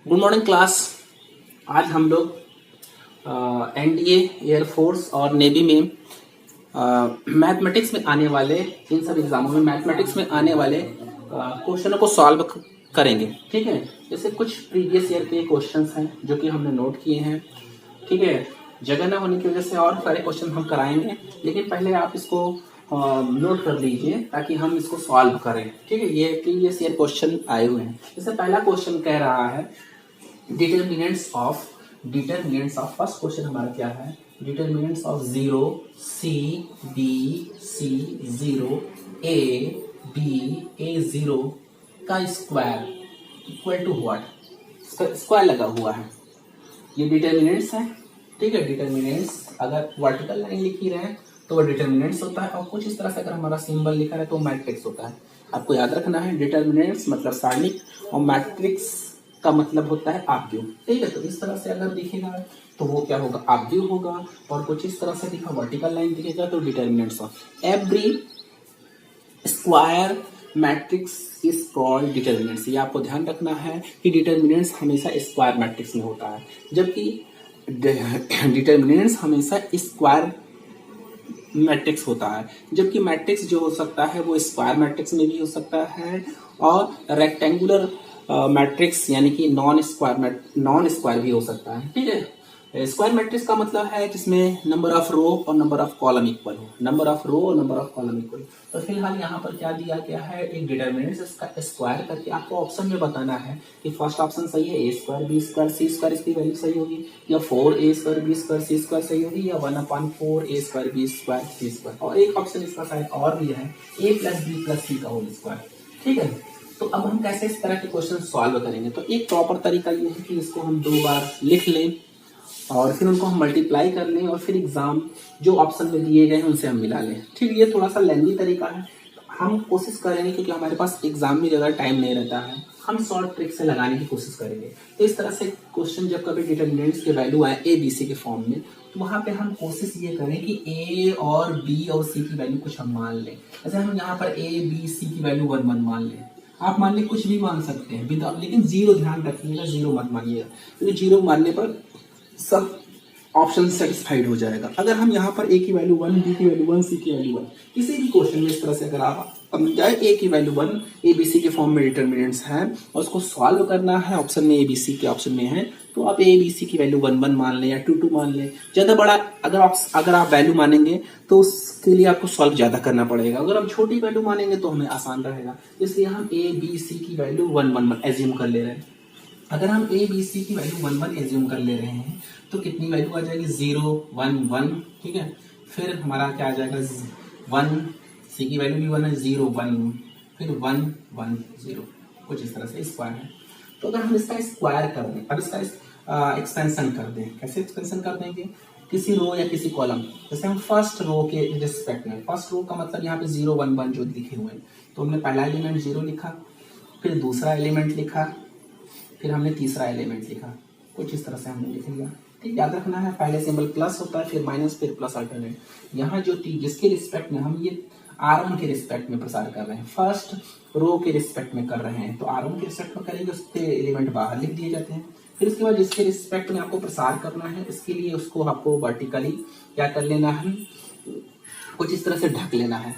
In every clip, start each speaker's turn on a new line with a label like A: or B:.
A: Good morning class. आज हम लोग एनडीए, एयरफोर्स और नेवी में मैथमेटिक्स में आने वाले इन सब एग्जामों में मैथमेटिक्स में आने वाले क्वेश्चनों को सॉल्व करेंगे। ठीक है, जैसे कुछ प्रीवियस ईयर के क्वेश्चंस हैं जो कि हमने नोट किए हैं। ठीक है, जगह न होने की वजह से और सारे क्वेश्चन हम कराएंगे, लेकिन पहले आप इसको नोट कर लीजिए ताकि हम इसको सॉल्व करें। ठीक है, ये प्रीवियस ईयर क्वेश्चन आए हुए हैं। जैसे पहला क्वेश्चन कह रहा है डिटरमिनेंट्स ऑफ फर्स्ट क्वेश्चन हमारा क्या है, determinants of 0 C B C 0 A B A 0 का square equal to what. Square लगा हुआ है, ये डिटरमिनेंट्स है। ठीक है, डिटरमिनेंट्स अगर वर्टिकल लाइन लिखी रहे तो वो डिटरमिनेंट्स होता है, और कुछ इस तरह से अगर हमारा सिंबल लिखा है तो मैट्रिक्स होता है। आपको याद रखना है, डिटरमिनेंट्स मतलब सारणिक और मैट्रिक्स का मतलब होता है आव्यूह। ठीक है, तो इस तरह से अगर दिखेगा तो वो क्या होगा, आव्यूह होगा, और कुछ इस तरह से दिखा वर्टिकल लाइन दिखेगा तो determinants of every square matrix is called determinants. ये आपको ध्यान रखना है कि डिटरमिनेंट्स हमेशा स्क्वायर मैट्रिक्स में होता है, जबकि डिटरमिनेंट्स हमेशा स्क्वायर मैट्रिक्स होता है, जबकि मैट्रिक्स जो हो सकता है वो स्क्वायर मैट्रिक्स में भी हो सकता है और रेक्टेंगुलर मैट्रिक्स यानी कि नॉन स्क्वायर भी हो सकता है। ठीक है, स्क्वायर मैट्रिक्स का मतलब है जिसमें नंबर ऑफ रो और नंबर ऑफ कॉलम इक्वल हो, नंबर ऑफ रो और नंबर ऑफ कॉलम इक्वल। तो फिलहाल यहाँ पर क्या दिया गया है, एक डिटरमिनेंट्स इसका स्क्वायर करके आपको ऑप्शन में बताना है कि फर्स्ट ऑप्शन सही है, ए स्क्वायर बी स्क्वायर सी स्क्वायर इसकी वैल्यू सही होगी, या 4a स्क्वायर बी स्क्वायर सी स्क्वायर सही होगी, या 1/4a स्क्वायर बी स्क्वायर सी स्क्वायर, और एक ऑप्शन इसका शायद और भी है, a + b + c का होल स्क्वायर। ठीक है, तो अब हम कैसे इस तरह के क्वेश्चन सॉल्व करेंगे। तो एक प्रॉपर तरीका ये है कि इसको हम 2 बार लिख लें और फिर उनको हम मल्टीप्लाई कर लें और फिर एग्जाम जो ऑप्शन में दिए गए हैं उनसे हम मिला लें। ठीक, ये थोड़ा सा लेंथी तरीका है, हम कोशिश करेंगे क्योंकि हमारे पास एग्जाम में ज़्यादा टाइम नहीं रहता है, हम शॉर्ट ट्रिक से लगाने की कोशिश करेंगे। तो इस तरह से क्वेश्चन जब कभी डिटरमिनेंट्स के वैल्यू आए ए बी सी के फॉर्म में, तो वहाँ पे हम कोशिश ये करें कि ए और बी और सी की वैल्यू कुछ हम मान लें। जैसे हम यहाँ पर ए बी सी की वैल्यू 1 1 मान लें, आप मान लें कुछ भी मान सकते हैं विदाउट, लेकिन 0 ध्यान रखिएगा, 0 मत मानिएगा, क्योंकि 0 मानने पर सब ऑप्शन सेटिस्फाइड हो जाएगा। अगर हम यहाँ पर ए की वैल्यू 1, बी की वैल्यू 1, सी की वैल्यू 1, किसी भी क्वेश्चन में इस तरह से अगर आप जाए ए की वैल्यू 1 ए बी सी के फॉर्म में डिटरमिनेंट्स है और उसको सॉल्व करना है, ऑप्शन में ए बी सी के ऑप्शन में है, तो आप ए बी सी की वैल्यू 1 1 मान लें या 2 2 मान लें। ज्यादा बड़ा अगर आप वैल्यू मानेंगे तो उसके लिए आपको सॉल्व ज्यादा करना पड़ेगा, अगर हम छोटी वैल्यू मानेंगे तो हमें आसान रहेगा। इसलिए हम ए बी सी की वैल्यू 1 1 एज्यूम कर ले रहे हैं। अगर हम ए बी सी की वैल्यू 1 1 एज्यूम कर ले रहे हैं तो कितनी वैल्यू आ जाएगी, 0 1 1। ठीक है, फिर हमारा क्या आ जाएगा, 1 सी की वैल्यू भी 1 है, 0 1, फिर 1 1 0, कुछ इस तरह से स्क्वायर है। तो अगर हम इसका स्क्वायर कर दें, अब इसका एक्सपेंशन कर दें, कैसे एक्सपेंशन कर देंगे, किसी रो या किसी कॉलम, जैसे हम फर्स्ट रो के रिस्पेक्ट में, फर्स्ट रो का मतलब यहाँ पे 0 1 1 जो लिखे हुए हैं, तो हमने पहला एलिमेंट 0 लिखा, फिर दूसरा एलिमेंट लिखा, फिर हमने तीसरा एलिमेंट लिखा, कुछ इस तरह से हमने लिख लिया। ठीक, याद रखना है पहले सिंबल प्लस होता है, फिर माइनस, फिर प्लस अल्टरनेट। यहाँ जो जिसके रिस्पेक्ट में हम ये R1 के रिस्पेक्ट में प्रसार कर रहे हैं, फर्स्ट रो के रिस्पेक्ट में कर रहे हैं, तो R1 के रिस्पेक्ट में करेंगे, उसके एलिमेंट बाहर लिख दिए जाते हैं। फिर उसके बाद जिसके रिस्पेक्ट में आपको प्रसार करना है, इसके लिए उसको आपको वर्टिकली क्या कर लेना है, कुछ इस तरह से ढक लेना है।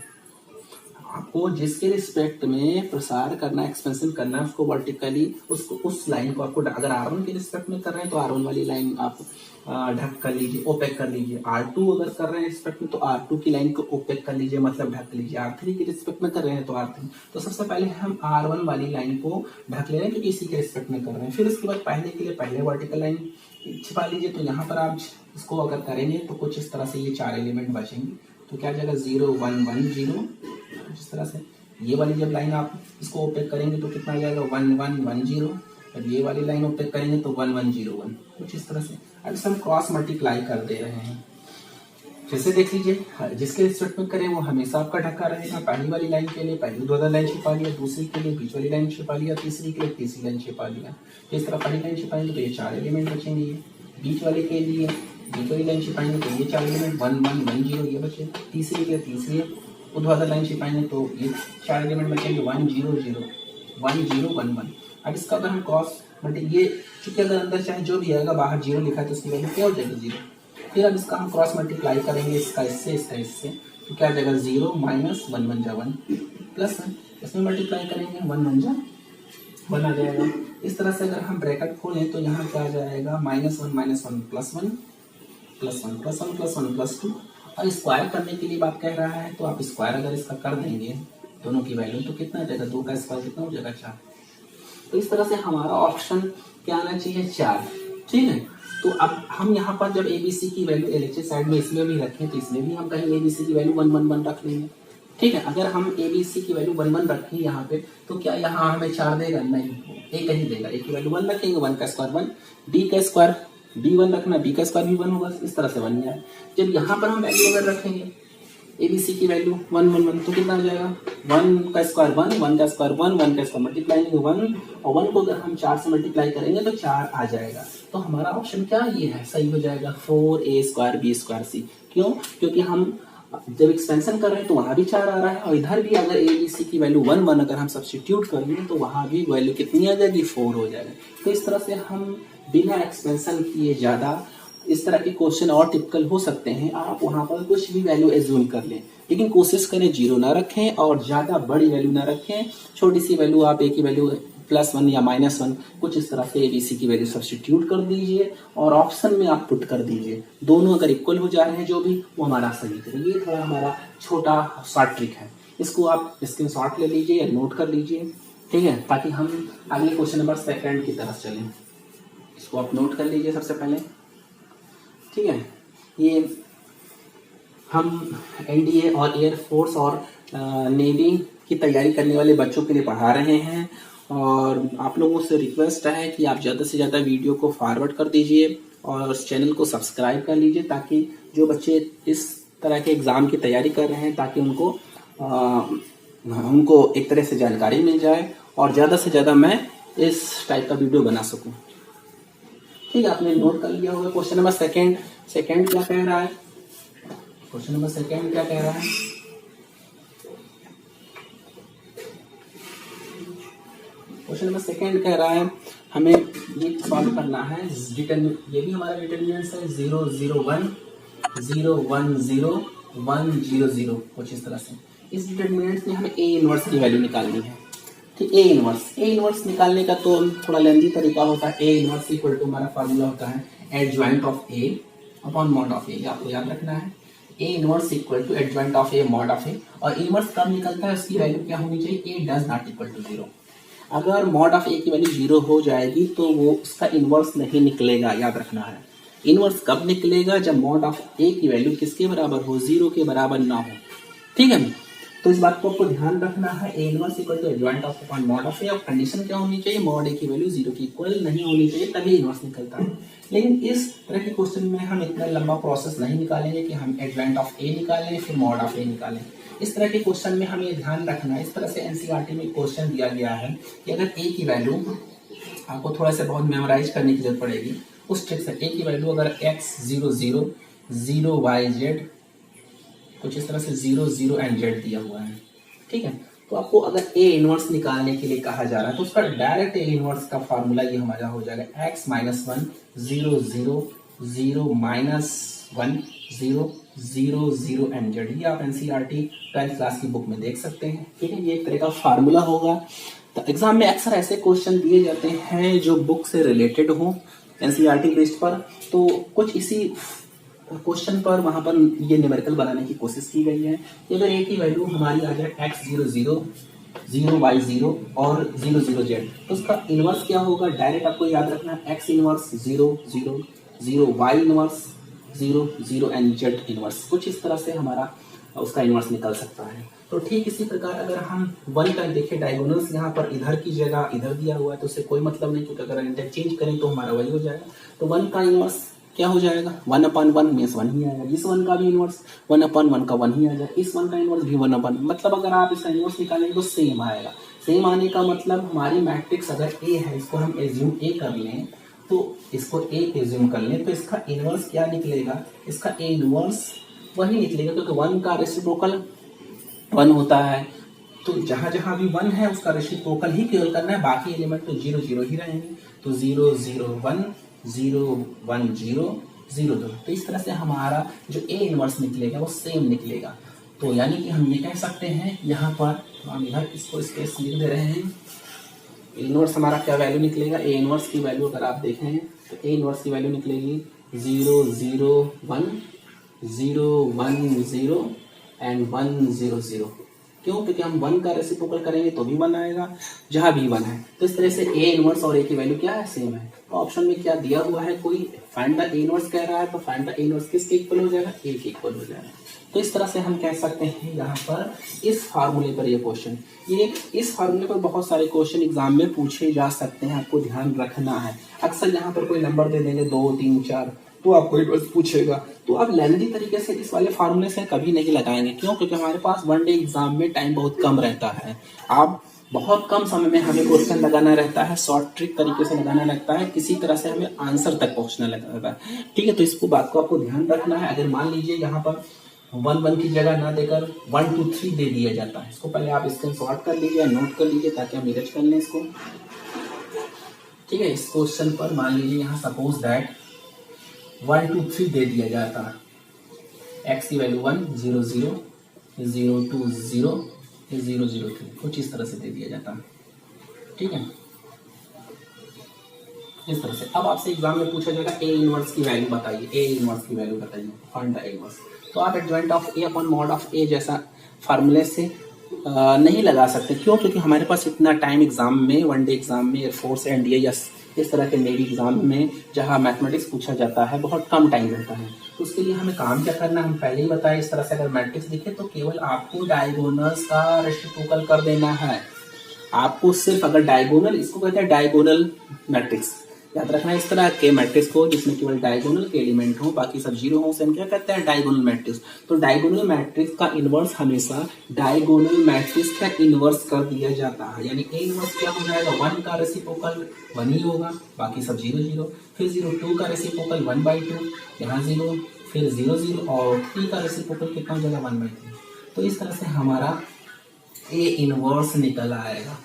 A: आपको जिसके रिस्पेक्ट में प्रसार करना, एक्सपेंशन करना है, उसको वर्टिकली उसको उस लाइन को आपको, अगर R1 के रिस्पेक्ट में कर रहे हैं तो R1 वाली लाइन आप ढक कर लीजिए, ओपेक कर लीजिए। R2 अगर कर रहे हैं रिस्पेक्ट में तो R2 की लाइन को ओपेक कर लीजिए, मतलब ढक लीजिए। R3 के रिस्पेक्ट में कर रहे हैं तो R3। तो सबसे पहले हम R1 वाली लाइन को ढक ले रहे हैं क्योंकि इसी के रिस्पेक्ट में कर रहे हैं। फिर उसके बाद पहले के लिए पहले वर्टिकल लाइन छिपा लीजिए। तो यहाँ पर आप इसको अगर करेंगे तो कुछ इस तरह से ये 4 एलिमेंट बचेंगे, तो क्या जाएगा, 0 1 1 0, इस तरह से। ये वाली जब लाइन आप इसको ओपेक करेंगे तो कितना आ जाएगा, 1 1 1 0, और ये वाली लाइन ओपेक करेंगे तो 1 1 0 1, कुछ इस तरह से। अब इसे हम क्रॉस मल्टीप्लाई कर दे रहे हैं। जैसे देख लीजिए, जिसके रिस्पेक्ट में करें वो हमेशा आपका ढका रहेगा। पहली वाली लाइन के लिए पहली दो लाइन छिपा लिया, दूसरी के लिए बीच वाली लाइन छिपा लिया, तीसरी के लिए तीसरी लाइन छिपा लिया। इस तरह पहली लाइन छिपाएंगे तो ये 4 एलिमेंट बचेंगे। बीच वाले के लिए बीच वाली लाइन छिपाएंगे तो ये 4 एलिमेंट 1 1 1 0 ये बचे। तीसरी के लिए तीसरी ऊर्ध्वाधर लाइन छिपाएंगे तो ये 4 एलिमेंट बचेंगे 1 0 0 1 0 1 1। अब इसका अगर हम क्रॉस ये चूंकि अगर अंदर चाहे जो भी आएगा, बाहर जीरो लिखा है तो उसकी वैल्यू क्या हो जाएगी, जीरो। फिर अब इसका हम क्रॉस मल्टीप्लाई करेंगे, इसका इससे, इसका इससे, तो क्या आ जाएगा, जीरो माइनस वन वन जा वन प्लस वन, इसमें मल्टीप्लाई करेंगे, वन वन जा वन आ जाएगा। इस तरह से अगर हम ब्रैकेट खोलें तो यहाँ क्या आ जाएगा, minus one plus one plus one plus one plus one plus two. और स्क्वायर करने के लिए बात कह रहा है तो आप स्क्वायर अगर इसका कर देंगे दोनों की वैल्यू तो कितना आ जाएगा, दो का स्क्वायर कितना हो जाएगा, चार। तो इस तरह से हमारा ऑप्शन क्या आना चाहिए, चार। ठीक है, तो अब हम यहाँ पर जब एबीसी की वैल्यू एलएचएस साइड में इसमें भी रखें तो इसमें भी हम कहीं एबीसी की वैल्यू वन वन वन रख लेंगे। ठीक है, अगर हम एबीसी की वैल्यू वन वन रखें यहाँ पे तो क्या यहाँ हमें चार देगा, नहीं, एक ही देगा। एक की वैल्यू वन रखेंगे, वन का स्क्वायर वन, डी का स्क्वायर डी वन रखना, डी का स्क्वायर भी वन होगा, इस तरह से बन जाए। जब यहाँ पर हम वैल्यू अगर रखेंगे एबीसी की वैल्यू वन वन वन तो कितना आ जाएगा, वन का स्क्वायर वन, वन का स्क्वायर वन, वन का स्क्वायर मल्टीप्लाई वन, और वन को अगर हम चार से मल्टीप्लाई करेंगे तो चार आ जाएगा। तो हमारा ऑप्शन क्या ये है, सही हो जाएगा, 4a स्क्वायर बी स्क्वायर सी। क्यों, क्योंकि हम जब एक्सपेंशन कर रहे हैं तो वहां भी चार आ रहा है, और इधर भी अगर एबीसी की वैल्यू वन वन अगर हम सब्स्टिट्यूट करेंगे तो वहां भी वैल्यू कितनी आ जाएगी, 4 हो जाएगा। तो इस तरह से हम बिना एक्सपेंशन किए ज्यादा इस तरह के क्वेश्चन और टिपिकल हो सकते हैं। आप वहां पर कुछ भी वैल्यू एज्यूम कर लें, लेकिन कोशिश करें जीरो ना रखें और ज्यादा बड़ी वैल्यू ना रखें। छोटी सी वैल्यू आप ए की वैल्यू प्लस वन या माइनस वन कुछ इस तरह से एबीसी की वैल्यू सब्स्टिट्यूट कर दीजिए और ऑप्शन में आप पुट कर दीजिए। दोनों अगर इक्वल हो जा रहे हैं जो भी, वो हमारा सही है। ये थोड़ा हमारा छोटा शॉर्ट ट्रिक है, इसको आप स्क्रीनशॉट ले लीजिए या नोट कर लीजिए। ठीक है, ताकि हम अगले क्वेश्चन नंबर सेकंड की तरफ चलें। इसको आप नोट कर लीजिए सबसे पहले। ठीक है, ये हम एनडीए और एयरफोर्स और नेवी की तैयारी करने वाले बच्चों के लिए पढ़ा रहे हैं, और आप लोगों से रिक्वेस्ट है कि आप ज़्यादा से ज़्यादा वीडियो को फॉरवर्ड कर दीजिए और उस चैनल को सब्सक्राइब कर लीजिए, ताकि जो बच्चे इस तरह के एग्ज़ाम की तैयारी कर रहे हैं ताकि उनको एक तरह से जानकारी मिल जाए और ज़्यादा से ज़्यादा मैं इस टाइप का वीडियो बना सकूं। ठीक है, आपने नोट कर लिया होगा। क्वेश्चन नंबर सेकंड क्या कह रहा है, क्वेश्चन नंबर सेकंड क्या कह रहा है, क्वेश्चन नंबर सेकंड कह रहा है हमें ये सॉल्व करना है। ये भी हमारा डिटरमिनेंट्स है 0 0 1 0 1 0 1 0 0 कुछ इस तरह से। इस डिटरमिनेंट्स में हमें ए इनवर्स की वैल्यू निकालनी है। ठीक, ए इनवर्स निकालने का तो थोड़ा लेंथी तरीका होता है। ए इनवर्स इक्वल टू हमारा फार्मूला होता है adjoint of A upon mod of A, आपको याद रखना है। A inverse equal to adjoint of A mod of A, और इनवर्स कब निकलता है उसकी वैल्यू क्या होनी चाहिए, ए डज नॉट इक्वल टू 0। अगर मॉड ऑफ ए की वैल्यू 0 हो जाएगी तो वो उसका इनवर्स नहीं निकलेगा, याद रखना है। इनवर्स कब निकलेगा, जब मॉड ऑफ ए की वैल्यू किसके बराबर हो, 0 के बराबर ना हो। ठीक है, तो इस बात को आपको ध्यान रखना है। A inverse equal to adjoint of upon mod of A, और कंडीशन क्या होनी चाहिए, मॉड ए की वैल्यू 0 की इक्वल नहीं होनी चाहिए, तभी इनवर्स निकलता है। लेकिन इस तरह के क्वेश्चन में हम इतना लंबा प्रोसेस नहीं निकालेंगे कि हम एडजॉइंट ऑफ ए निकालें फिर मॉड ऑफ ए निकालें। इस तरह के क्वेश्चन में हमें ध्यान रखना है। इस तरह से एनसीईआरटी में क्वेश्चन दिया गया है कि अगर ए की वैल्यू, आपको थोड़ा सा बहुत मेमोराइज करने की जरूरत पड़ेगी उस ट्रिक से। ए की वैल्यू अगर x 0 0 0 y z कुछ इस तरह से 0 0 एंड z दिया हुआ है। ठीक है, तो आपको अगर ए इनवर्स निकालने के लिए कहा जा रहा है तो उसका डायरेक्ट ए इनवर्स का फार्मूला ये हमारा हो जाएगा x minus 1 0 0 0 minus 1 0 0 0 and Z. ये आप एनसीईआरटी 12th क्लास की बुक में देख सकते हैं। ठीक है, ये एक तरह का फार्मूला होगा। तो एग्जाम में अक्सर ऐसे क्वेश्चन दिए जाते हैं जो बुक से रिलेटेड हो एनसीईआरटी बेस्ड पर, तो कुछ इसी क्वेश्चन पर वहां पर ये न्यूमेरिकल बनाने की कोशिश की गई है कि अगर ए की वैल्यू हमारी आ जाए x 0 0 0 y 0 और 0 0 z, तो उसका इनवर्स क्या होगा, डायरेक्ट आपको याद रखना है x inverse 0 0 0 y inverse 0 0 and z inverse. कुछ इस तरह से हमारा उसका इनवर्स निकल सकता है। तो ठीक इसी प्रकार अगर हम 1 का देखें डायगोनल्स यहाँ पर इधर की जगह इधर दिया हुआ है तो उससे कोई मतलब नहीं, क्योंकि अगर इंटरचेंज करें तो हमारा वही हो जाएगा। तो 1 का इनवर्स क्या हो जाएगा, 1/1 मीन्स 1 ही आएगा। इस 1 का भी इनवर्स 1/1 का 1 ही आ जाएगा। इस 1 का इनवर्स भी 1/1, मतलब अगर आप इसका इनवर्स निकालेंगे तो सेम आएगा। सेम आने का मतलब हमारी मैट्रिक्स अगर ए है, इसको हम एज्यूम ए कर लें, तो इसको ए एज्यूम कर लें तो इसका इनवर्स क्या निकलेगा, इसका ए इनवर्स वही निकलेगा, क्योंकि 1 का रेसिप्रोकल 1 होता है। तो जहां जहां भी 1 है उसका रेसिप्रोकल ही केवल करना है, बाकी एलिमेंट तो 0 0 ही रहेंगे। तो 0 0 1 0 1 0 0 2। तो इस तरह से हमारा जो ए इनवर्स निकलेगा वो सेम निकलेगा। तो यानी कि हम ये कह सकते हैं यहाँ पर, हम इधर इसको स्पेस लिख दे रहे हैं, इनवर्स हमारा क्या वैल्यू निकलेगा, ए इनवर्स की वैल्यू अगर आप देखें तो ए इनवर्स की वैल्यू निकलेगी 0 0 1 0 1 0 एंड 1 0 0। क्यों? क्योंकि हम 1 का रेसिप्रोकल करेंगे तो भी 1 आएगा जहां भी 1 है। तो इस तरह से ए इनवर्स और ए की वैल्यू क्या है, सेम है। तो ऑप्शन में क्या दिया हुआ है, कोई फाइंड द ए इनवर्स कह रहा है, तो फाइंड द ए इनवर्स किसके इक्वल हो जाएगा, ए के इक्वल हो जाएगा। तो इस तरह से हम कह सकते हैं यहाँ पर इस फार्मूले पर ये क्वेश्चन, ये इस फार्मूले पर बहुत सारे क्वेश्चन एग्जाम में पूछे जा सकते हैं, आपको ध्यान रखना है। अक्सर यहाँ पर कोई नंबर दे देंगे 2 3 4, तो आपको एक पूछेगा, तो आप लेंदी तरीके से इस वाले फार्मूले से कभी नहीं लगाएंगे। क्यों? क्योंकि हमारे पास 1 डे एग्जाम में टाइम बहुत कम रहता है, आप बहुत कम समय में हमें क्वेश्चन लगाना रहता है, शॉर्ट ट्रिक तरीके से लगाना लगता है, किसी तरह से हमें आंसर तक पहुंचना लगता है। ठीक है, तो इसको बात को आपको ध्यान रखना है। अगर मान लीजिए यहाँ पर 1 1 की जगह ना देकर 1 2 3 दे दिया जाता है, इसको पहले आप स्क्रीनशॉट कर लीजिए, नोट कर लीजिए ताकि हम इरेज कर लें इसको। ठीक है, इस क्वेश्चन पर मान लीजिए यहाँ सपोज दैट 1 2 3 दे दिया जाता है, एक्स की वैल्यू 1 0 0 0 2 0 0 0 3, कुछ इस तरह से दे दिया जाता है। ठीक है, इस तरह से अब आपसे एग्जाम में पूछा जाएगा ए इनवर्स की वैल्यू बताइए, ए इनवर्स की वैल्यू बताइए, फाइंड द ए इनवर्स। तो आप adjoint of A upon mod of A जैसा फार्मूले से नहीं लगा सकते। क्यों? क्योंकि हमारे पास इतना टाइम एग्जाम में, 1 डे एग्जाम में, एयरफोर्स एनडीए या इस तरह के नेवी एग्जाम में जहां मैथमेटिक्स पूछा जाता है बहुत कम टाइम रहता है। तो उसके लिए हमें काम क्या करना है, हम पहले ही बताए, इस तरह से अगर मैट्रिक्स दिखे तो केवल आपको डायगोनल्स का रेसिप्रोकल कर देना है। आपको सिर्फ अगर डायगोनल, इसको कहते हैं डायगोनल मैट्रिक्स, याद रखना इस तरह के मैट्रिक्स को जिसमें केवल डायगोनल के एलिमेंट हो बाकी सब जीरो हो, उसे हम क्या कहते हैं, डायगोनल मैट्रिक्स। तो डायगोनल मैट्रिक्स का इनवर्स हमेशा डायगोनल मैट्रिक्स का इनवर्स कर दिया जाता है। यानी ए इनवर्स क्या हो जाएगा, 1 का रेसिप्रोकल 1 ही होगा, बाकी सब 0 0, फिर 0 2 का रेसिप्रोकल 1/2, यहाँ 0, फिर 0 0 और 3 का रेसिप्रोकल कितना हो जाएगा 1/3। तो इस तरह से हमारा ए इनवर्स निकल आएगा।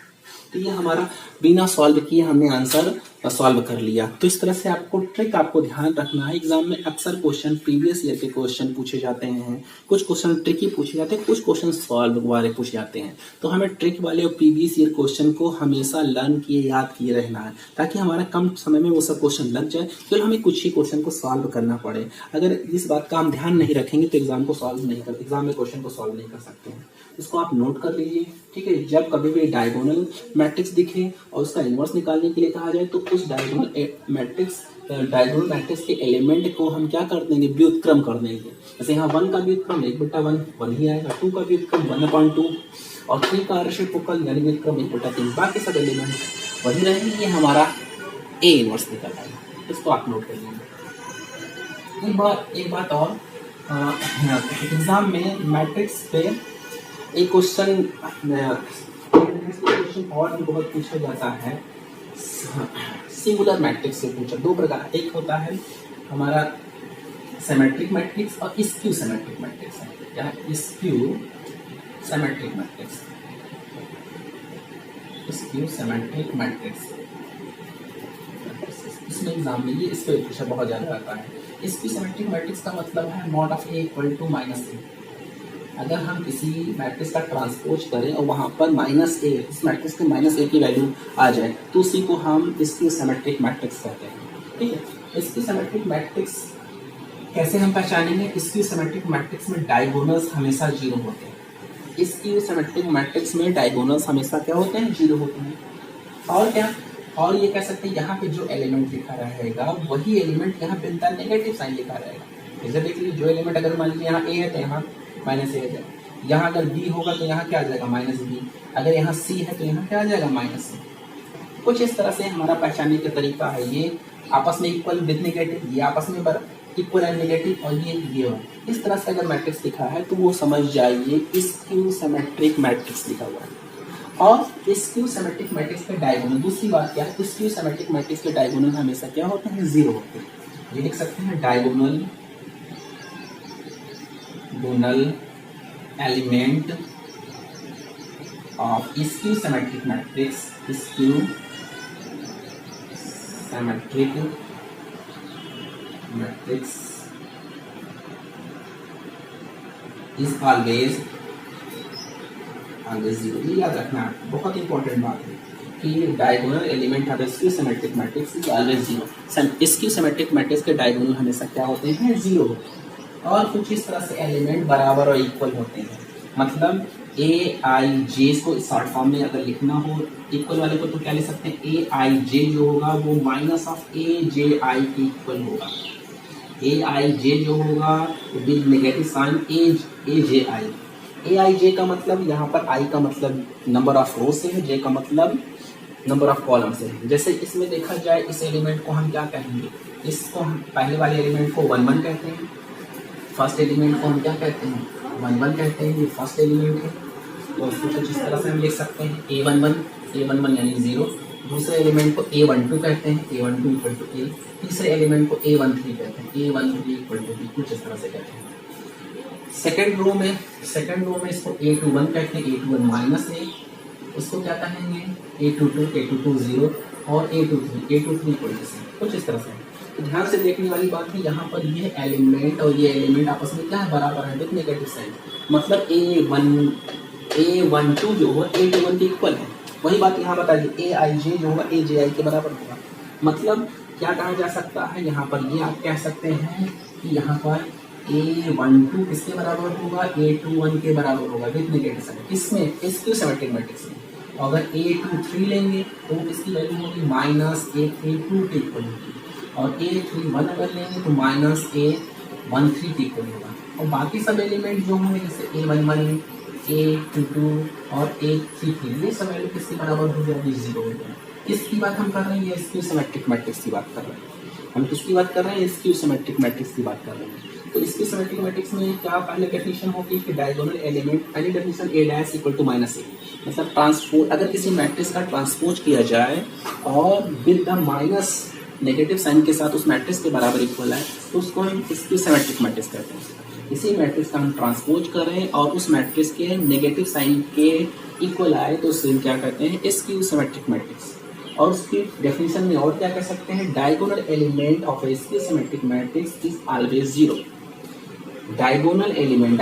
A: तो ये हमारा बिना सॉल्व किए हमने आंसर सॉल्व कर लिया। तो इस तरह से आपको ट्रिक आपको ध्यान रखना है। एग्जाम में अक्सर क्वेश्चन प्रीवियस ईयर के क्वेश्चन पूछे जाते हैं, कुछ क्वेश्चन ट्रिकी पूछे जाते हैं, कुछ क्वेश्चन सॉल्व वाले पूछे जाते हैं। तो हमें ट्रिक वाले और प्रीवियस ईयर क्वेश्चन को हमेशा लर्न किए, याद किए रहना है, ताकि हमारा कम समय में वो सब क्वेश्चन लग जाए, केवल हमें कुछ ही क्वेश्चन को सॉल्व करना पड़े। अगर इस बात का हम ध्यान नहीं रखेंगे तो एग्जाम को सॉल्व नहीं कर, एग्जाम में क्वेश्चन को सॉल्व नहीं कर सकते हैं। इसको आप नोट कर लीजिए। ठीक है, जब कभी भी डायगोनल मैट्रिक्स दिखे और उसका इनवर्स निकालने के लिए कहा जाए तो उस डायगोनल मैट्रिक्स के एलिमेंट को हम क्या कर देंगे, व्युत्क्रम कर देंगे। जैसे यहाँ 1 का व्युत्क्रम 1/1 1 ही आएगा, 2 का व्युत्क्रम 1/2 और 3 का रेसिप्रोकल यानी व्युत्क्रम 1/3, बाकी सब एलिमेंट वही रहेंगे। ये हमारा ए इनवर्स निकल आएगा, इसको आप नोट कर लीजिए। एक बात और, एग्जाम में मैट्रिक्स पे एक क्वेश्चन और भी बहुत पूछा जाता है, सिंगुलर मैट्रिक्स से पूछा। 2 प्रकार, एक होता है हमारा सिमेट्रिक मैट्रिक्स और स्क्यू सिमेट्रिक मैट्रिक्स है, या skew symmetric matrix, skew symmetric matrix. इसमें एग्जाम में ये इस पे पूछा बहुत ज्यादा आता है। स्क्यू सिमेट्रिक मैट्रिक्स का मतलब है mod of A equal to -a। अगर हम किसी मैट्रिक्स का ट्रांसपोज करें और वहां पर -a, इस मैट्रिक्स के -a की वैल्यू आ जाए तो उसी को हम स्क्यू सिमेट्रिक मैट्रिक्स कहते हैं। ठीक है, स्क्यू सिमेट्रिक मैट्रिक्स कैसे हम पहचानेंगे, स्क्यू सिमेट्रिक मैट्रिक्स में डायगोनल्स हमेशा 0 होते हैं। स्क्यू सिमेट्रिक मैट्रिक्स में डायगोनल्स हमेशा क्या होते हैं, 0 होते हैं। और क्या, और ये कह सकते हैं यहाँ पे जो एलिमेंट लिखा रहेगा वही एलिमेंट यहाँ पे नेगेटिव साइन लिखा रहेगा। जैसे देख लीजिए, जो एलिमेंट अगर मान लीजिए यहाँ a है तो यहाँ -a आ जाएगा, यहाँ अगर b होगा तो यहाँ क्या आ जाएगा -b, अगर यहाँ c है तो यहाँ क्या आ जाएगा -c। कुछ इस तरह से हमारा पहचानने का तरीका है। ये आपस में इक्वल विद नेगेटिव, ये आपस में इक्वल एंड नेगेटिव, और ये इस तरह से अगर मैट्रिक्स लिखा है तो वो समझ जाइए स्क्यू सिमेट्रिक मैट्रिक्स लिखा हुआ है। और स्क्यू सिमेट्रिक मैट्रिक्स के डायगोनल, दूसरी बात क्या है, स्क्यू सिमेट्रिक मैट्रिक्स के डायगोनल हमेशा क्या होते हैं, 0 होते हैं। ये लिख सकते हैं diagonal element of skew symmetric matrix, skew symmetric matrix is always zero. ये याद रखना, बहुत इंपॉर्टेंट बात है कि diagonal element of skew symmetric matrix is always zero. Skew symmetric matrix के डायगोनल हमेशा क्या होते हैं? जीरो। और कुछ इस तरह से एलिमेंट बराबर और इक्वल होते हैं, मतलब ए आई जे को शॉर्ट फॉर्म में अगर लिखना हो इक्वल वाले को तो क्या लिख सकते हैं? ए आई जे जो होगा वो माइनस ऑफ ए जे आई के इक्वल होगा। ए आई जे जो होगा विद नेगेटिव साइन ए जे आई। ए आई जे का मतलब यहाँ पर आई का मतलब नंबर ऑफ रो से है, जे का मतलब नंबर ऑफ कॉलम से है। जैसे इसमें देखा जाए इस एलिमेंट को हम क्या कहेंगे? इसको हम पहले वाले एलिमेंट को 1 1 कहते हैं, फर्स्ट एलिमेंट को हम क्या कहते हैं? 1 1 कहते हैं। ये फर्स्ट एलिमेंट है तो उसको कुछ इस तरह से हम लिख सकते हैं A11 यानी 0। दूसरे एलिमेंट को A12 कहते हैं, A12 इक्वल टू ए। तीसरे एलिमेंट को A13 कहते हैं, A13 इक्वल टू बी, कुछ इस तरह से कहते हैं। सेकेंड रो में इसको A21 कहते हैं, A21 माइनस ए। उसको क्या कहेंगे? A22 0 और A23 इक्वल टू सी, कुछ इस तरह से। तो ध्यान से देखने वाली बात है, यहाँ पर ये एलिमेंट और ये एलिमेंट आपस में क्या है? बराबर है विद नेगेटिव साइन। मतलब A12 जो होगा A21 के इक्वल है। वही बात यहाँ बता दी, ए आई जे जो होगा ए जे आई के बराबर होगा। मतलब क्या कहा जा सकता है यहाँ पर? ये आप कह सकते हैं कि यहाँ पर A12 किसके बराबर होगा? A21 के बराबर होगा विद नेगेटिव साइन। किसमें? स्क्यू सिमेट्रिक मैट्रिक्स में। अगर A23 लेंगे तो इसकी वैल्यू होगी माइनस A32 के इक्वल होगी, और A31 अगर लेंगे तो माइनस A13 के इक्वल होगा। और बाकी सब एलिमेंट जो होंगे जैसे A11 A22 और A33 ये सब वैल्यू किसके बराबर हो जाएगी? 0 हो जाएगी। किसकी बात हम कर रहे हैं? ये स्क्यू सिमेट्रिक मैट्रिक्स की बात कर रहे हैं। हम किसकी बात कर रहे हैं? स्क्यू सिमेट्रिक मैट्रिक्स की बात कर रहे हैं। तो स्क्यू सिमेट्रिक मैट्रिक्स में क्या पहले डेफिनेशन होगी कि डायगोनल एलिमेंट, पहली definition A dash equal to minus A, मतलब ट्रांसपोज, अगर किसी मैट्रिक्स का ट्रांसपोज किया जाए और with the minus negative sign के साथ उस मैट्रिक्स के बराबर इक्वल है तो उसको हम स्क्यू सिमेट्रिक मैट्रिक्स कहते हैं। इसी मैट्रिक्स का हम ट्रांसपोज करें और उस मैट्रिक्स के नेगेटिव साइन के इक्वल आए तो उसे क्या कहते हैं? Skew symmetric matrix. और उसकी डेफिनेशन में और क्या कह सकते हैं? Diagonal element of A skew symmetric matrix is always zero. Diagonal element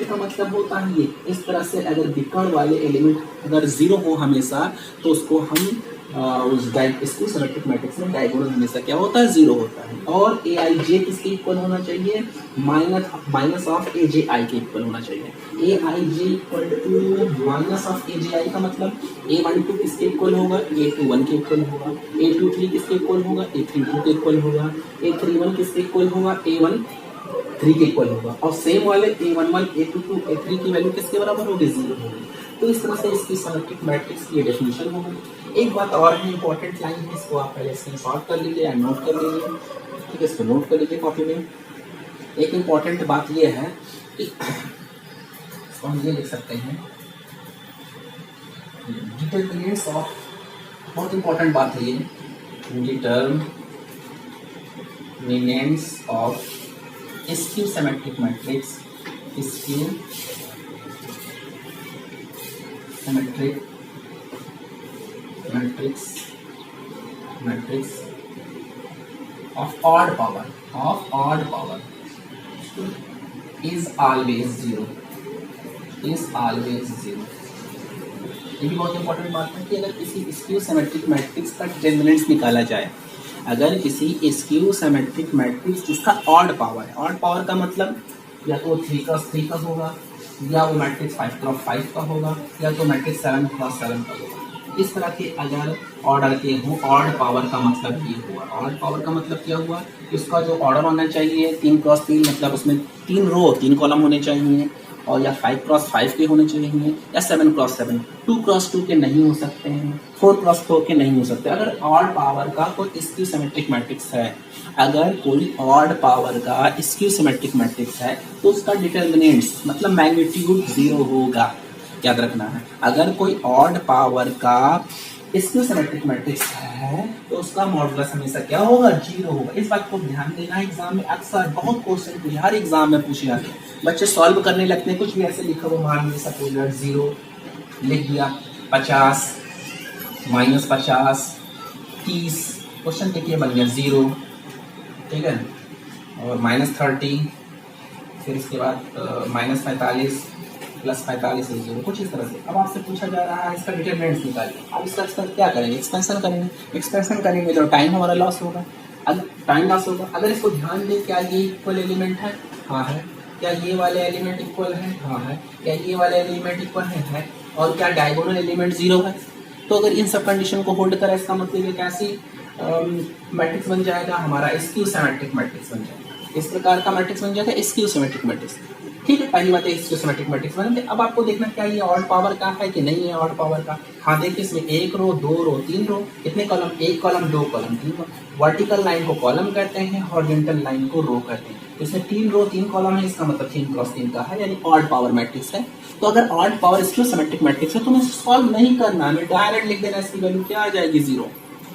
A: का मतलब होता है ये, इस तरह से अगर विकर्ण वाले एलिमेंट अगर जीरो हो हमेशा तो उसको हम उस स्क्यू सिमेट्रिक मैट्रिक्स में डायगोनल हमेशा क्या होता है? जीरो होता है। और ए आई जे किसके इक्वल होना चाहिए? माइनस ऑफ ए जे आई के इक्वल होना चाहिए। ए आई J equal to minus of ए जे आई का मतलब A12 किसके इक्वल होगा? A21 के इक्वल होगा। A23 किसके इक्वल होगा? A32 के इक्वल होगा। A31 किसके इक्वल होगा? A13 के इक्वल होगा। और सेम वाले A11 A22 A3 की वैल्यू किसके बराबर होगी? 0 होगी। तो इस तरह से इसकी सिमेट्रिक मैट्रिक्स की डेफिनेशन होगी। एक बात और है, इंपॉर्टेंट लाइन है, इसको आप पहले स्क्रीनशॉट कर लीजिए या नोट कर लीजिए। ठीक है, इसको नोट कर लीजिए कॉपी में। एक इंपॉर्टेंट बात ये है कि इसको हम ये लिख सकते हैं, डिटरमिनेंट्स ऑफ, बहुत इंपॉर्टेंट बात है ये, determinants of skew symmetric matrix, skew symmetric matrix of odd power is always zero। ये भी बहुत इंपॉर्टेंट बात है कि अगर किसी स्क्यू सिमेट्रिक मैट्रिक्स का डिटरमिनेंट्स निकाला जाए, अगर किसी स्क्यू सिमेट्रिक मैट्रिक्स जिसका ऑड पावर है, ऑड पावर का मतलब या तो 3x3 का होगा, या वो मैट्रिक्स 5x5 का होगा, या तो मैट्रिक्स 7x7 का होगा। इस तरह के अगर ऑर्डर के हो, ऑड पावर का मतलब ये हुआ। ऑड पावर का मतलब क्या हुआ? इसका जो ऑर्डर होना चाहिए 3x3, मतलब उसमें 3 रो 3 कॉलम होने चाहिए, और या 5x5 के होने चाहिए, या 7x7, 2x2 के नहीं हो सकते हैं, 4x4 के नहीं हो सकते। अगर ऑड पावर का कोई स्क्यू सिमेट्रिक मैट्रिक्स है, अगर कोई ऑड पावर का स्क्यू सिमेट्रिक मैट्रिक्स है तो उसका डिटरमिनेंट्स मतलब मैग्नीट्यूड 0 होगा। याद रखना है, अगर कोई ऑड पावर का स्क्यू सिमेट्रिक मैट्रिक्स है तो उसका मॉडुलस हमेशा क्या होगा? 0 होगा। इस बात को ध्यान देना है। एग्जाम में अक्सर बहुत क्वेश्चन बिहार एग्जाम में पूछे जाते हैं, बच्चे सॉल्व करने लगते हैं, कुछ भी ऐसे लिखा हुआ मान लीजिए सपोज 0 लिख दिया 50 -50 30, क्वेश्चन देखिए बन गया 0, ठीक है, और -30, फिर इसके बाद -45 +45 से 0, कुछ इस तरह से। अब आपसे पूछा जा रहा है इसका डिटरमिनेंट्स निकालिए। अब इसका क्या करेंगे, एक्सपेंशन करेंगे। एक्सपेंशन करेंगे तो टाइम हमारा लॉस होगा, अगर टाइम लॉस होगा। अगर इसको ध्यान दें, क्या ये इक्वल एलिमेंट है? हाँ है। क्या ये वाले एलिमेंट इक्वल है? हाँ है। क्या ये वाले एलिमेंट इक्वल है? और क्या डायगोनल एलिमेंट 0 है? तो अगर इन सब कंडीशन को होल्ड करें, इसका मतलब ये कैसी मैट्रिक्स बन जाएगा हमारा? स्क्यू सिमेट्रिक मैट्रिक्स बन जाएगा। इस प्रकार का मैट्रिक्स बन जाएगा स्क्यू सिमेट्रिक मैट्रिक्स। ठीक है, पहली बात है स्क्यू सिमेट्रिक मैट्रिक्स बनेंगे। अब आपको देखना क्या ये ऑड पावर का है कि नहीं है ऑड पावर का। हाँ देखिए, इसमें 1 रो 2 रो 3 रो, कितने कॉलम? 1 कॉलम 2 कॉलम 3 रो। वर्टिकल लाइन को कॉलम कहते हैं, हॉरिजॉन्टल लाइन को रो कहते हैं। तो इसमें 3 रो 3 कॉलम है, इसका मतलब 3 क्रॉस 3 का है, यानी ऑड पावर मैट्रिक्स है। तो अगर odd power skew symmetric matrix है तो हमें सॉल्व नहीं करना, हमें डायरेक्ट लिख देना, इसकी वैल्यू क्या आ जाएगी? 0।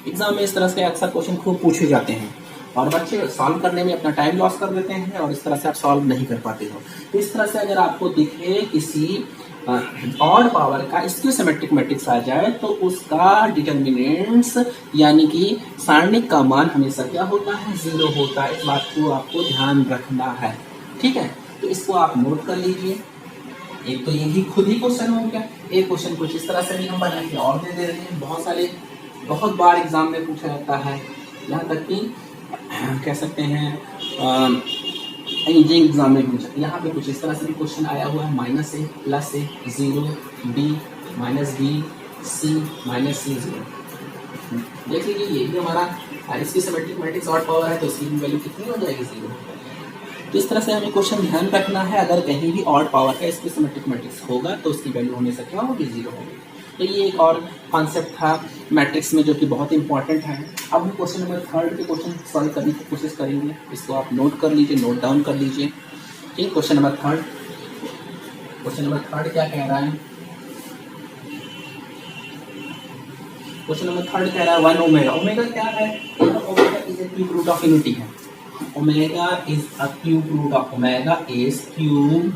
A: एग्जाम में इस तरह से अक्सर क्वेश्चन खूब पूछे जाते हैं और बच्चे सॉल्व करने में अपना टाइम लॉस कर देते हैं और इस तरह से आप सॉल्व नहीं कर पाते हो। तो इस तरह से अगर आपको दिखे किसी ऑड पावर का स्क्यू सिमेट्रिक मैट्रिक्स आ जाए तो उसका डिटरमिनेंट्स यानी कि सारणिक का मान हमेशा क्या होता है? 0 होता है। इस बात को आपको ध्यान रखना है, ठीक है। तो इसको आप नोट कर लीजिए। एक तो यही खुद ही क्वेश्चन हो गया, एक क्वेश्चन कुछ इस तरह से भी हम बना के और दे रहे हैं। बहुत बार एग्जाम में पूछा जाता है, यहाँ तक कि कह सकते हैं इंजीनियरिंग एग्जाम में पूछा। यहाँ पे कुछ इस तरह से भी क्वेश्चन आया हुआ है, -a +a 0 b -b c -c 0। देख लीजिए, ये भी हमारा इसकी सिमेट्रिक मैट्रिक्स ऑड पावर है तो इसकी वैल्यू कितनी हो जाएगी? 0। तो इस तरह से हमें क्वेश्चन ध्यान रखना है, अगर कहीं भी ऑड पावर का इसकी सिमेट्रिक मैट्रिक्स होगा तो उसकी वैल्यू हमेशा क्या होगी? 0 होगी। तो ये एक और कॉन्सेप्ट था मैट्रिक्स में जो कि बहुत इंपॉर्टेंट है। अब हम क्वेश्चन नंबर 3 के क्वेश्चन सॉल्व करने की कोशिश करेंगे। इसको आप नोट कर लीजिए, नोट डाउन कर लीजिए। ठीक, क्वेश्चन नंबर 3 क्या कह रहा है? क्वेश्चन नंबर 3 कह रहा है 1 ओमेगा। ओमेगा क्या है? Omega is a cube root of unity है। Omega is a cube root of, omega is cube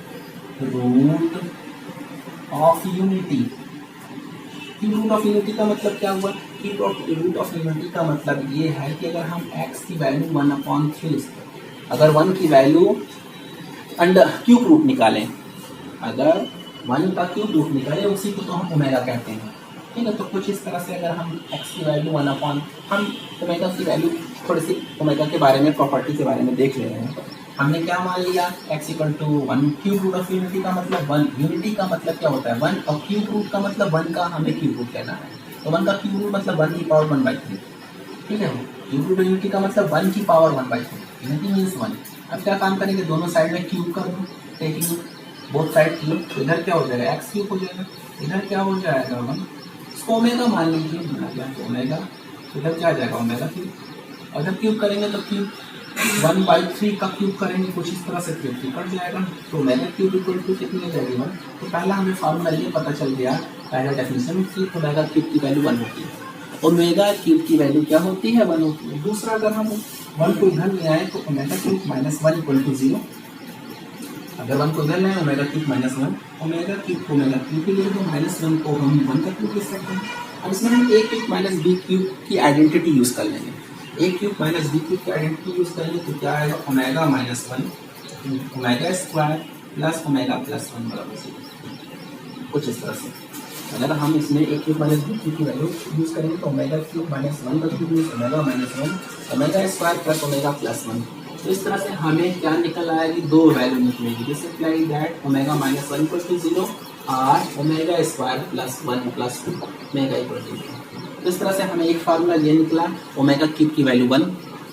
A: root of unity. Cube root of unity का मतलब क्या हुआ? क्यूब रूट ऑफ यूनिटी का मतलब ये है कि अगर हम x की वैल्यू 1/3, अगर 1 की वैल्यू अंडर क्यूब रूट निकालें, अगर 1 का क्यूब रूट निकालें, उसी को तो हम ओमेगा कहते हैं। ठीक है, तो कुछ इस तरह से अगर हम x की वैल्यू हम ओमेगा की वैल्यू थोड़ी सी ओमेगा के बारे में, प्रॉपर्टी के बारे में देख ले रहे हैं। हमने क्या मान लिया? x = 1। Cube root of unity का मतलब 1, यूनिटी का मतलब क्या होता है? 1, और क्यूब रूट का मतलब 1 का हमें क्यूब रूट लेना है। तो 1 का क्यूब रूट मतलब 1 की पावर 1/3। ठीक है, क्यूब रूट यूनिटी का मतलब 1 की पावर 1/3, यूनिटी मीन्स 1। अब क्या काम करेंगे? दोनों साइड में क्यूब कर दो, टेकिंग बोथ साइड क्यूब। तो इधर क्या हो जाएगा? x क्यूब हो जाएगा, इधर क्या हो जाएगा? 1। इसको ओमेगा मान लीजिए, ओमेगा, इधर क्या आ जाएगा? Omega cube. अगर क्यूब करेंगे तो क्यूब 1/3 का क्यूब करेंगे, कुछ इस तरह से क्यूब कट जाएगा। तो ओमेगा क्यूब इक्वल टू कितनी हो जाएगी? 1। तो पहला हमें फार्मूला ये पता चल गया, पहला डेफिनेशन की ओमेगा क्यूब की वैल्यू 1 होती है। ओमेगा क्यूब की वैल्यू क्या होती है? 1 होती है। दूसरा, अगर हम 1 को इधर ले आए तो ओमेगा क्यूब -1 = 0। अगर 1 को इधर ले आए, ओमेगा क्यूब -1, ओमेगा क्यूब को ओमेगा क्यूब के लिए, तो -1 को हम 1 का क्यूब लिख सकते हैं। अब इसमें हम a क्यूब -b क्यूब की आइडेंटिटी यूज कर लेंगे। a क्यूब -b क्यूब की आइडेंटिटी यूज करेंगे तो क्या आएगा? Omega -1 omega square plus omega +1 बराबर 0। कुछ इस तरह से अगर हम इसमें a क्यूब -b क्यूब की वैल्यू यूज करेंगे तो ओमेगा क्यूब -1 का cube means omega -1 omega square plus omega +1। तो इस तरह से हमें क्या निकल आएगी? 2 वैल्यू निकलेगी। दिस इम्प्लाइज दैट ओमेगा -1 = 0 और ओमेगा स्क्वायर +1 + 2 ओमेगा = 0। तो इस तरह से हमें एक फार्मूला ये निकला, ओमेगा क्यूब की वैल्यू 1।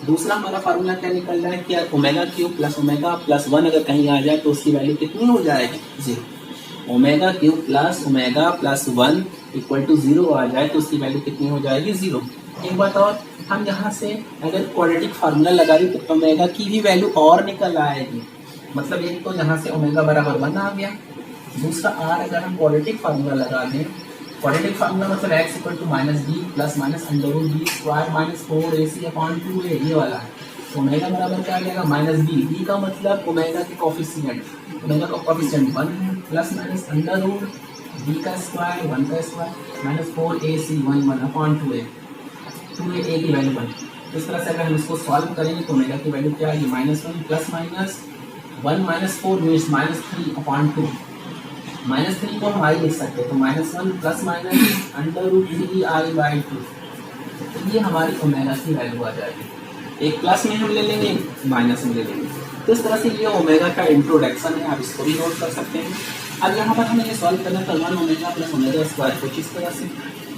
A: दूसरा हमारा फार्मूला क्या निकल रहा है? क्या ओमेगा क्यूब प्लस ओमेगा +1 अगर कहीं आ जाए तो उसकी वैल्यू कितनी हो जाएगी? 0। ओमेगा क्यूब प्लस ओमेगा +1 = 0 आ जाए तो उसकी वैल्यू कितनी हो जाएगी? 0। एक बात और, हम यहाँ से अगर क्वाड्रेटिक फार्मूला लगा दें तो ओमेगा की भी वैल्यू और निकल आएगी। मतलब एक तो यहाँ से ओमेगा बराबर 1 आ गया। दूसरा r अगर हम क्वाड्रेटिक फार्मूला लगा दें, क्वाड्रेटिक फार्मूला मतलब x = -b + -√b² - 4ac/2a, ये वाला है। तो ओमेगा बराबर क्या आ जाएगा? -b। b का मतलब ओमेगा के कोफिशिएंट, ओमेगा का कोफिशिएंट 1 है, plus minus under root B का स्क्वायर 1 का square minus 4ac 1 upon 2a a की वैल्यू 1। इस तरह से अगर हम इसको सॉल्व करेंगे तो ओमेगा की वैल्यू क्या आएगी -1 plus minus 1 minus 4 means -3 upon 2। -3 को हम आई लिख सकते हैं तो -1 प्लस माइनस √3i/2। तो ये हमारी ओमेगा की वैल्यू आ जाएगी। एक प्लस में हम ले लेंगे, एक माइनस में ले लेंगे। तो इस तरह से ये ओमेगा का इंट्रोडक्शन है, आप इसको भी नोट कर सकते हैं। अब यहाँ पर हमें ये सॉल्व करना था 1 ओमेगा प्लस ओमेगा स्क्वायर कुछ इस तरह से।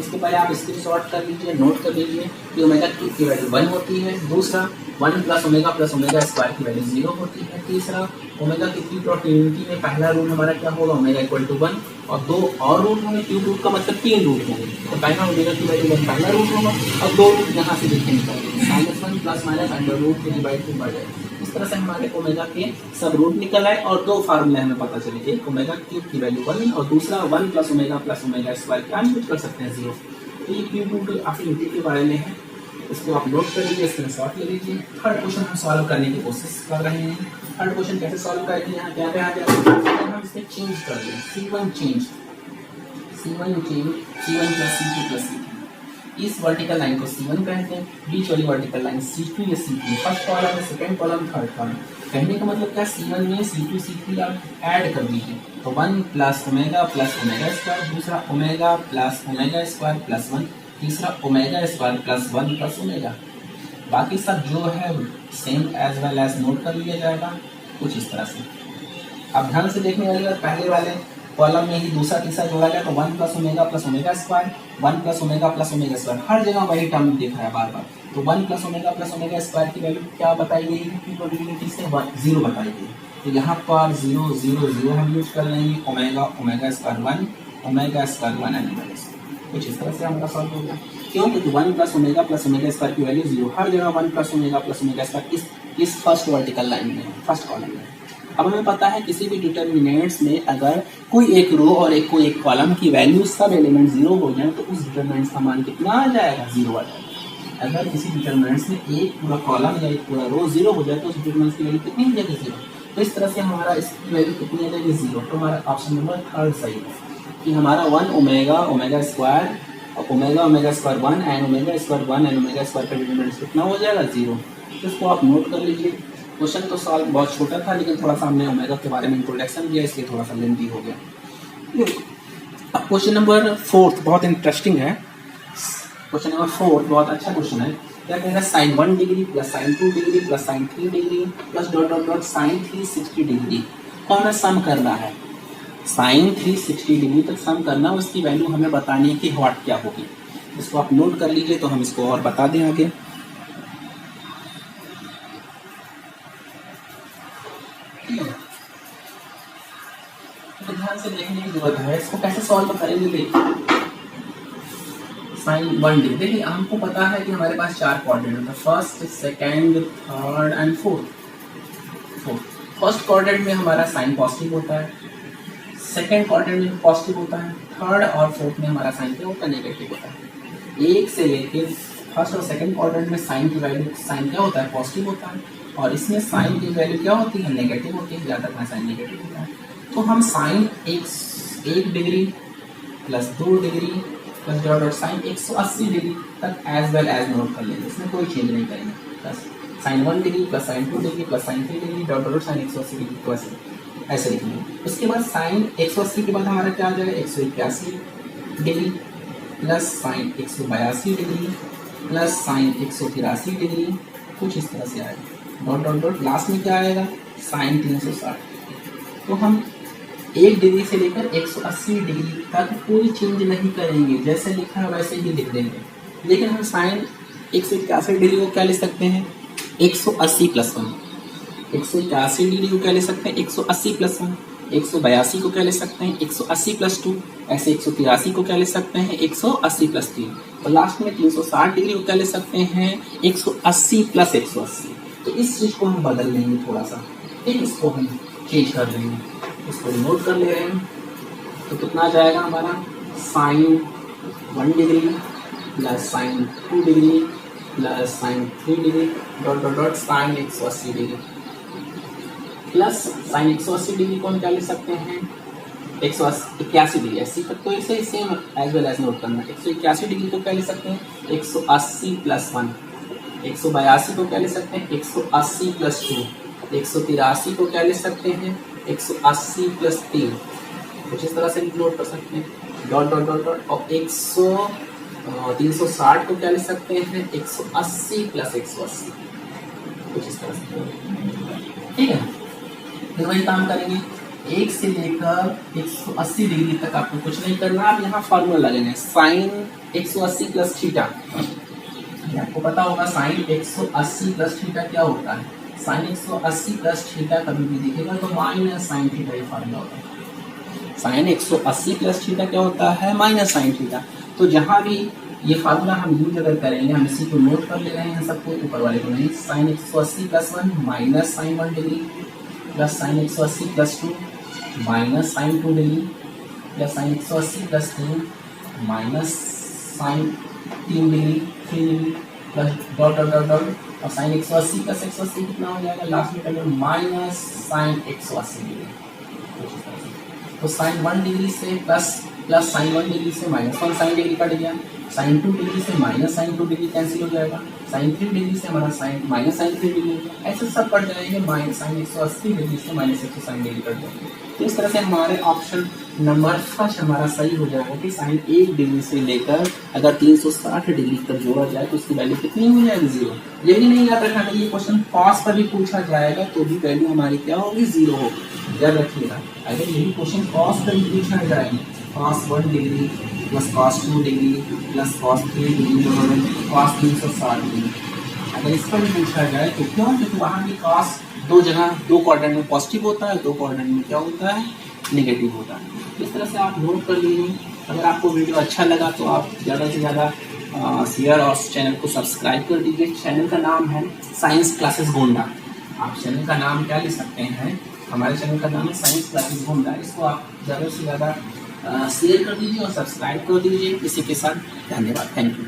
A: इसको पहले आप स्क्रीनशॉट कर लीजिए, नोट कर लीजिए कि ओमेगा क्यूब की वैल्यू 1 होती है। दूसरा 1 प्लस ओमेगा स्क्वायर की वैल्यू 0 होती है। तीसरा ओमेगा की क्यूब प्रोबेबिलिटी में पहला रूल हमारा क्या होगा, ओमेगा इक्वल टू 1 और 2 और रूल होंगे। क्यूब रूट का मतलब 3 रूल होंगे। तो पहला ओमेगा की वैल्यू 1 पहला रूल होगा और 2 रूल यहाँ से देखे निकालेंगे -1 प्लस माइनस √3/2 बढ़ जाएगा। इस तरह से हमारे ओमेगा के सब रूट निकल आए और 2 फार्मूले हमें पता चले। एक ओमेगा क्यूब की वैल्यू 1 और दूसरा 1 प्लस ओमेगा स्क्वायर क्या हम यूज कर सकते हैं 0। तो ये क्यूब रूट एफिनिटी के बारे में है, इसको आप नोट कर लीजिए, स्क्रीनशॉट ले लीजिए। थर्ड क्वेश्चन हम सॉल्व करने की कोशिश कर रहे हैं। थर्ड क्वेश्चन कैसे सॉल्व करेंगे, यहाँ क्या पे आ गया हम इसे चेंज कर दें। C1 change C1 plus C2 plus C3। इस वर्टिकल लाइन को C1 कहते हैं, बीच वाली वर्टिकल लाइन C2 या C3। फर्स्ट कॉलम है, सेकंड कॉलम, थर्ड कॉलम। कहने का मतलब क्या, C1 में C2 C3 आप ऐड कर दीजिए तो 1 प्लस ओमेगा स्क्वायर, दूसरा omega plus omega square plus 1, तीसरा omega square plus 1 plus omega. बाकी सब जो है same as well as note कर लिया जाएगा कुछ इस तरह से। अब ध्यान से देखने वाली बात, पहले वाले कॉलम में ही दूसरा तीसरा जोड़ा गया तो 1 plus omega square, 1 plus omega square, हर जगह वही टर्म दिख रहा है बार बार। तो 1 प्लस ओमेगा स्क्वायर की वैल्यू क्या बताई गई है, प्रोबेबिलिटी से 0 बताई गई है। तो यहाँ पर 0 0 0 हम यूज कर लेंगे। ओमेगा स्क्वायर 1 एंड कुछ इस तरह से हमारा सॉल्व हो गया। क्यों, क्योंकि 1 प्लस ओमेगा स्क्वायर की वैल्यू 0, हर जगह 1 प्लस ओमेगा स्क्वायर इस फर्स्ट वर्टिकल लाइन में, फर्स्ट कॉलम में। अब हमें पता है किसी भी डिटर्मिनेंट्स में अगर कोई एक रो और कोई एक कॉलम की वैल्यू सब एलिमेंट 0 हो जाए तो उस डिटर्मिनेंट्स का मान कितना आ जाएगा, 0 आ जाएगा। अगर किसी डिटर्मिनेंट्स में एक पूरा कॉलम या एक पूरा रो 0 हो जाए तो उस डिटर्मिनेंट्स की वैल्यू कितनी हो जाएगी, 0। तो इस तरह से हमारा इसकी वैल्यू कितनी आ जाएगी, 0। तो हमारा ऑप्शन नंबर 3 सही है कि हमारा 1 omega square omega square 1 and omega square का डिटर्मिनेंट कितना हो जाएगा, 0। तो इसको आप नोट कर लीजिए। क्वेश्चन तो सॉल्व बहुत छोटा था लेकिन थोड़ा सा हमने ओमेगा के बारे में इंट्रोडक्शन दिया इसलिए थोड़ा सा लेंथी हो गया। अब क्वेश्चन नंबर 4 बहुत इंटरेस्टिंग है। क्वेश्चन नंबर 4 बहुत अच्छा क्वेश्चन है। क्या कहेगा, sin 1 degree plus sin 2 degree plus sin 3 degree plus dot dot dot sin 360 degree को हमें सम करना है। sin 360 डिग्री तक सम करना, उसकी वैल्यू हमें बतानी है कि व्हाट क्या होगी। इसको आप नोट कर लीजिए तो हम इसको और बता दें आगे। तो ध्यान से देखने की जरूरत है, इसको कैसे सॉल्व करेंगे। देखिए sin 1 डिग्री, देखिए हमको पता है कि हमारे पास 4 क्वाड्रेंट होता है, first second third and fourth. First quadrant में हमारा साइन पॉजिटिव होता है, सेकंड क्वाड्रेंट में पॉजिटिव होता है, थर्ड और फोर्थ में हमारा साइन क्या होता है, नेगेटिव होता है। एक से लेके फर्स्ट और सेकंड क्वाड्रेंट में साइन की वैल्यू, साइन क्या होता है, पॉजिटिव होता है और इसमें साइन की वैल्यू क्या होती है, नेगेटिव होती है। याद रखना साइन नेगेटिव होता है। तो हम sine 1 degree plus 2 degree plus dot dot sine 180 degree तक एज वेल एज नोट कर लेंगे, इसमें कोई चेंज नहीं करेंगे। Plus sine 1 degree plus sine 2 degree plus sine 3 degree dot dot sine 180 degree को ऐसे लिखेंगे। उसके बाद साइन 180 के बाद हमारा क्या आ जाएगा, 181 degree plus sign 182 degree plus sign 183 degree, कुछ इस तरह से आएगा। डॉट डॉट डॉट लास्ट में क्या आएगा, साइन 360। तो हम 1 डिग्री से लेकर 180 डिग्री तक कोई चेंज नहीं करेंगे, जैसे लिखा है वैसे ही लिख देंगे। लेकिन हम साइन 181 डिग्री को क्या ले सकते हैं, 180 प्लस 1। 181 डिग्री को क्या ले सकते हैं, 180 प्लस 1। 182 को क्या ले सकते हैं, 180 प्लस 2। ऐसे 183 को क्या ले सकते हैं, 180 प्लस 3। और लास्ट में 360 डिग्री को क्या ले सकते हैं, 180 प्लस 180। तो इस चीज को हम बदल लेंगे थोड़ा सा, फिर इसको हम चेंज कर लेंगे। इसको नोट कर ले रहे हैं तो कितना आ जाएगा हमारा, sine 1 degree plus sine 2 degree plus sine 3 degree dot dot dot sine 180 degree plus sine 180 degree को हम क्या ले सकते हैं, 181 डिग्री, ऐसी तो इसे same as well as note करना। 181 डिग्री को क्या ले सकते हैं 180 प्लस 1, 182 को क्या ले सकते हैं 180 प्लस 2, 183 को क्या ले सकते हैं 180 प्लस 3, कुछ इस तरह से नोट कर सकते हैं, डॉट डॉट डॉट डॉट। और 360 को क्या ले सकते हैं 180 प्लस 180, कुछ इस तरह से, ठीक है। फिर वही काम करेंगे, 1 से लेकर 180 डिग्री तक आपको कुछ नहीं करना, आप यहाँ फार्मूला लगेंगे साइन 180 प्लस थीटा। आपको पता होगा साइन 180 प्लस थीटा क्या होता है, साइन 180 प्लस थीटा कभी भी दिखेगा तो माइनस साइन थीटा ये फार्मूला होता है। साइन 180 प्लस थीटा क्या होता है माइनस साइन थीटा। तो जहाँ भी ये फार्मूला हम यूज अगर करेंगे, हम इसी को नोट कर ले रहे हैं सबको, ऊपर वाले को नहीं, sine 180 plus 1 minus sine 1 degree plus sine 180 plus 2 minus sine 2 degree plus sine 180 plus 3 minus sine 3 degree 3 degree plus dot dot dot dot, और साइन 180 प्लस 180 कितना हो जाएगा लास्ट में टर्म माइनस साइन 180 डिग्री। तो साइन 1 डिग्री से plus sine 1 degree से minus 1 sine degree cut गया, sine 2 degree से माइनस साइन 2 डिग्री कैंसिल हो जाएगा, साइन 3 डिग्री से हमारा साइन माइनस साइन 3 डिग्री, ऐसे सब कट जाएंगे, माइनस साइन 180 डिग्री से माइनस 160 डिग्री कट जाएंगे। तो इस तरह से हमारे ऑप्शन नंबर फर्स्ट हमारा सही हो जाएगा कि साइन 1 डिग्री से लेकर अगर 360 डिग्री तक जोड़ा जाए तो उसकी वैल्यू कितनी हो जाएगी 0। यही नहीं याद रखना, ये क्वेश्चन कॉस पर भी पूछा जाएगा तो भी वैल्यू हमारी क्या होगी 0 होगी, याद रखिएगा। अगर यही क्वेश्चन कॉस पर भी पूछा जाएगा, cos 1 degree plus cos 2 degree plus cos 3 degree cos 360 degree, अगर इस पर भी पूछा जाए तो क्यों, क्योंकि वहाँ भी cos दो जगह दो क्वाड्रेंट में पॉजिटिव होता है, दो क्वाड्रेंट में क्या होता है नेगेटिव होता है। इस तरह से आप नोट कर लीजिए। अगर आपको वीडियो अच्छा लगा तो आप ज़्यादा से ज़्यादा शेयर और चैनल को सब्सक्राइब कर दीजिए। चैनल का नाम है साइंस क्लासेस गोंडा, आप चैनल का नाम क्या ले सकते हैं, हमारे चैनल का नाम है साइंस क्लासेस गोंडा। इसको आप ज़्यादा से ज़्यादा शेयर कर दीजिए और सब्सक्राइब कर दीजिए। इसी के साथ धन्यवाद, थैंक यू।